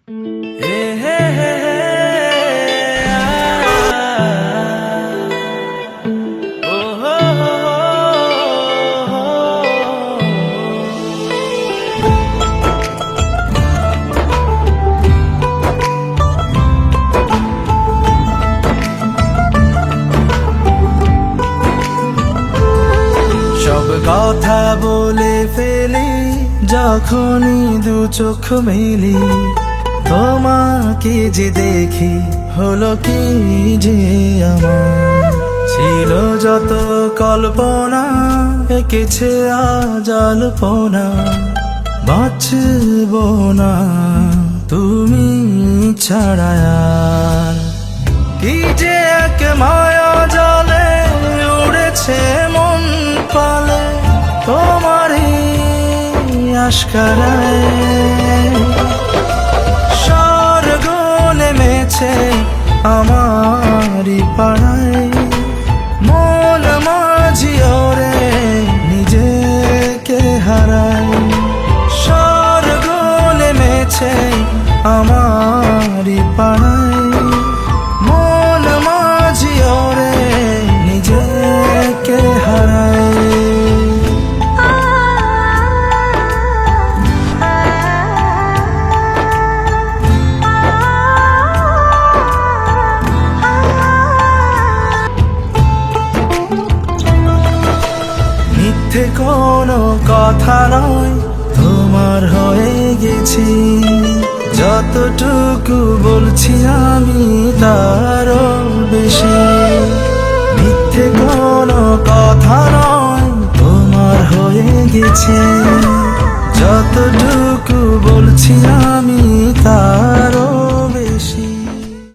হে হে হে হে, ও হো হো হো। সব কথা বলে ফেলি যখনই দু চোখ মেলি, তোমাকে যে দেখি হলো কি যে আমার। ছিল যত কল্পনা এঁকেছে আজ আলপনা, বাঁচব না তুমি ছাড়া আর। কি যে এক মায়া জালে উড়েছে মন পালে, তোমারই আশকারায় স্বর্গ নেমেছে আমারই পাড়ায়। মন মাঝি ওরে নিজেকে হারায়, স্বর্গ নেমেছে আমারই পাড়ায়। মন মাঝি ওরে নিজেকে হারায়। মিথ্যে কোনো কথা নয়, তোমার হয়ে গেছি। যতটুকু বলছি আমি তারও বেশি। মিথ্যে কোনো কথা নয়, তোমার হয়ে গেছি। যতটুকু বলছি আমি